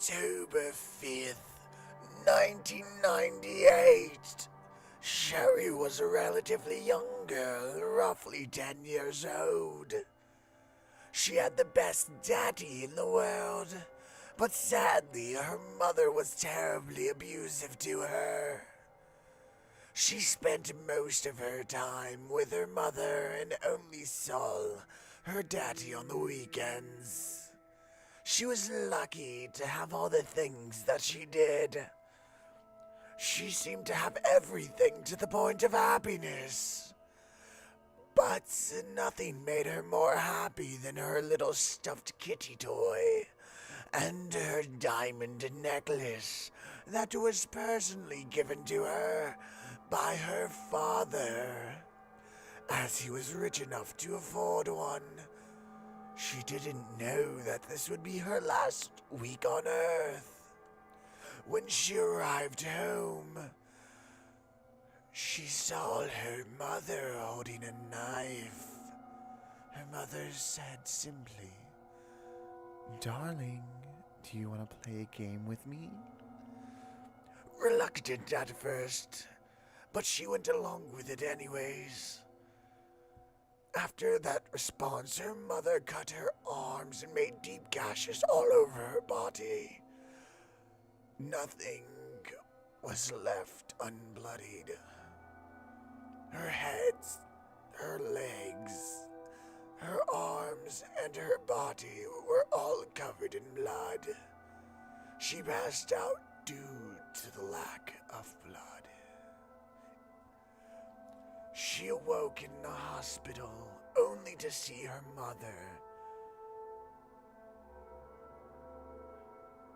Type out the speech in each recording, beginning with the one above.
October 5th, 1998. Sherry was a relatively young girl, roughly 10 years old. She had the best daddy in the world, but sadly her mother was terribly abusive to her. She spent most of her time with her mother and only saw her daddy on the weekends. She was lucky to have all the things that she did. She seemed to have everything to the point of happiness. But nothing made her more happy than her little stuffed kitty toy and her diamond necklace that was personally given to her by her father, as he was rich enough to afford one. She didn't know that this would be her last week on Earth. When she arrived home, she saw her mother holding a knife. Her mother said simply, Darling, do you want to play a game with me? reluctant at first, but she went along with it anyways. After that response, her mother cut her arms and made deep gashes all over her body. Nothing was left unbloodied. Her head, her legs, her arms, and her body were all covered in blood. She passed out due to the lack of blood. She awoke in the hospital only to see her mother.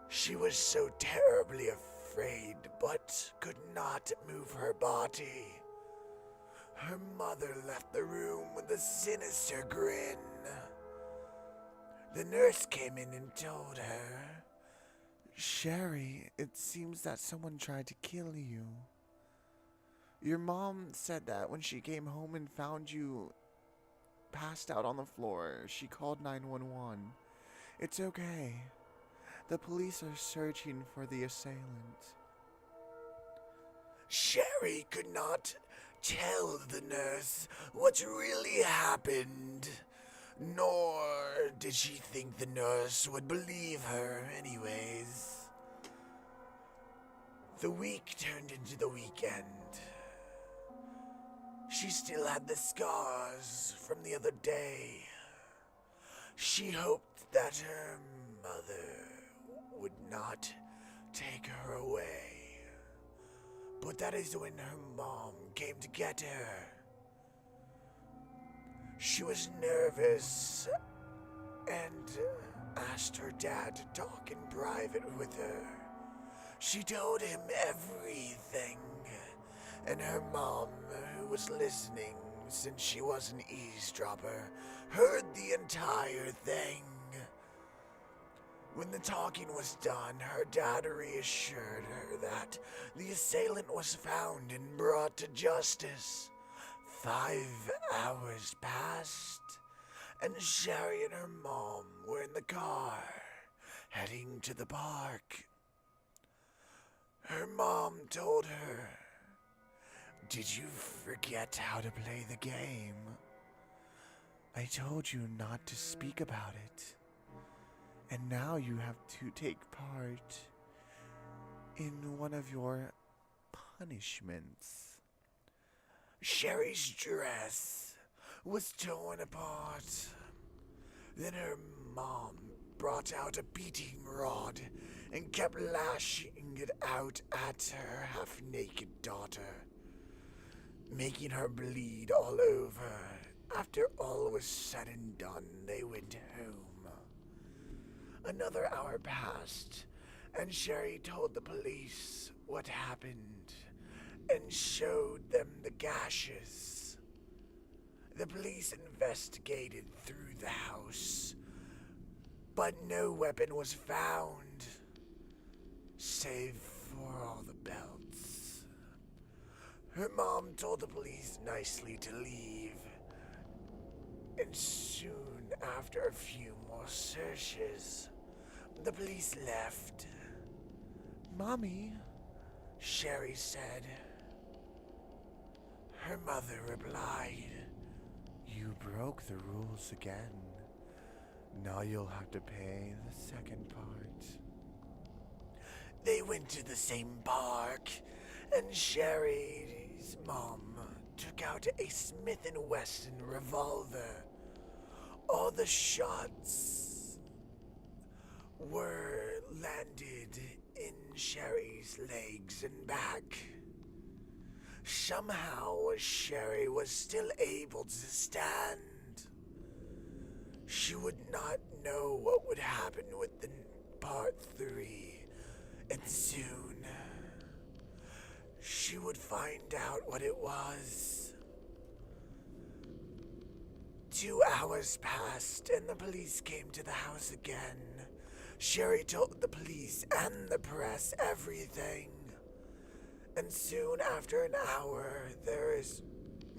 She was so terribly afraid, but could not move her body. Her mother left the room with a sinister grin. The nurse came in and told her, Sherry, it seems that someone tried to kill you. Your mom said that when she came home and found you passed out on the floor, she called 911. It's okay. The police are searching for the assailant. Sherry could not tell the nurse what really happened, nor did she think the nurse would believe her anyways. The week turned into the weekend. She still had the scars from the other day. She hoped that her mother would not take her away. But that is when her mom came to get her. She was nervous and asked her dad to talk in private with her. She told him everything, and her mom, who was listening since she was an eavesdropper, heard the entire thing. When the talking was done, her dad reassured her that the assailant was found and brought to justice. 5 hours passed, and Sherry and her mom were in the car, heading to the park. Her mom told her, "Did you forget how to play the game? I told you not to speak about it. And now you have to take part in one of your punishments." Sherry's dress was torn apart. Then her mom brought out a beating rod and kept lashing it out at her half-naked daughter, making her bleed all over. After all was said and done, they went home. Another hour passed, and Sherry told the police what happened and showed them the gashes. The police investigated through the house, but no weapon was found, save for all the belts. Her mom told the police nicely to leave, and soon after a few more searches, the police left. "Mommy," Sherry said. Her mother replied, "You broke the rules again. Now you'll have to pay the second part." They went to the same park, and Sherry's mom took out a Smith & Wesson revolver. All the shots were landed in Sherry's legs and back. Somehow, Sherry was still able to stand. She would not know what would happen with the part 3, and soon she would find out what it was. 2 hours passed, and the police came to the house again. Sherry told the police and the press everything. And soon after an hour, there is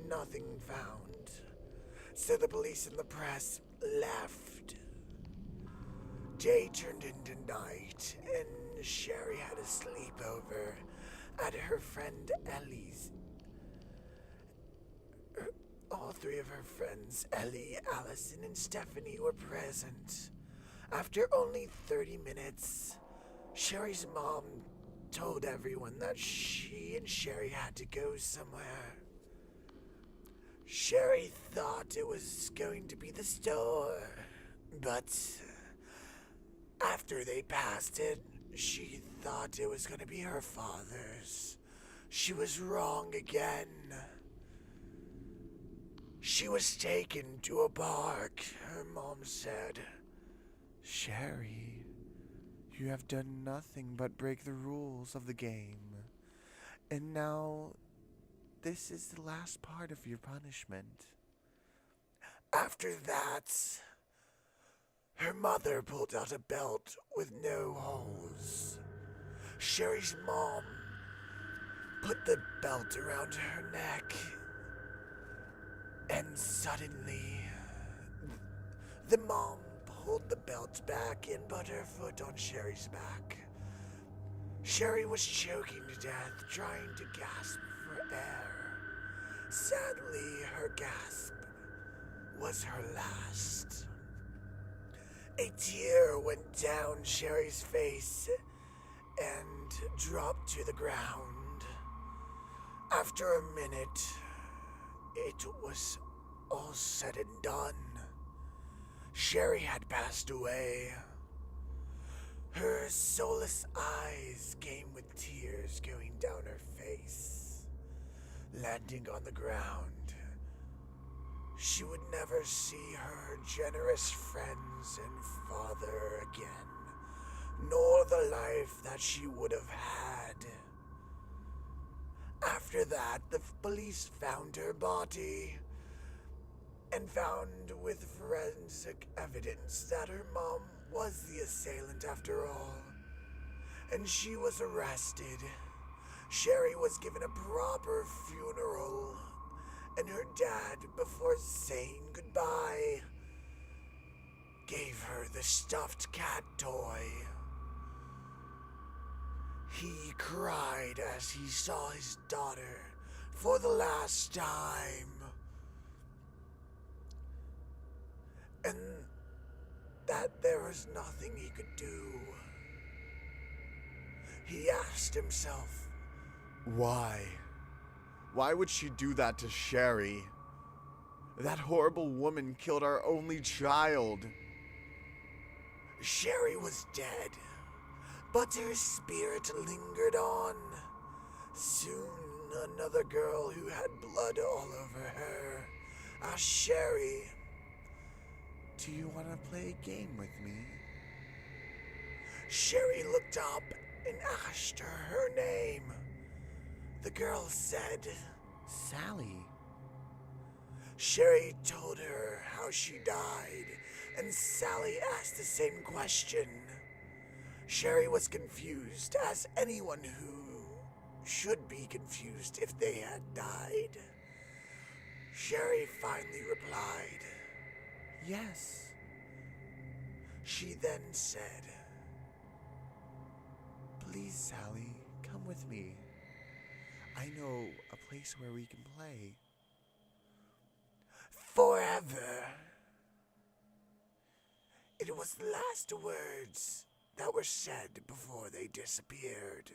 nothing found. So the police and the press left. Day turned into night, and Sherry had a sleepover at her friend Ellie's. All 3 of her friends, Ellie, Allison, and Stephanie, were present. After only 30 minutes, Sherry's mom told everyone that she and Sherry had to go somewhere. Sherry thought it was going to be the store, but after they passed it, she thought it was going to be her father's. She was wrong again. She was taken to a park, her mom said. "Sherry, you have done nothing but break the rules of the game. And now, this is the last part of your punishment." After that, her mother pulled out a belt with no holes. Sherry's mom put the belt around her neck, and suddenly, the mom pulled the belt back and put her foot on Sherry's back. Sherry was choking to death, trying to gasp for air. Sadly, her gasp was her last. A tear went down Sherry's face and dropped to the ground. After a minute, it was all said and done. Sherry had passed away. Her soulless eyes came with tears going down her face, landing on the ground. She would never see her generous friends and father again, nor the life that she would have had. After that, the police found her body and found with forensic evidence that her mom was the assailant after all, and she was arrested. Sherry was given a proper funeral, and her dad, before saying goodbye, gave her the stuffed cat toy. He cried as he saw his daughter for the last time. And that there was nothing he could do. He asked himself, Why? Why would she do that to Sherry? That horrible woman killed our only child. Sherry was dead, but her spirit lingered on. Soon, another girl who had blood all over her asked Sherry, Do you want to play a game with me? Sherry looked up and asked her name. The girl said, Sally. Sherry told her how she died, and Sally asked the same question. Sherry was confused, as anyone who should be confused if they had died. Sherry finally replied, Yes. She then said, Please, Sally, come with me. I know a place where we can play. forever. It was the last words that were said before they disappeared.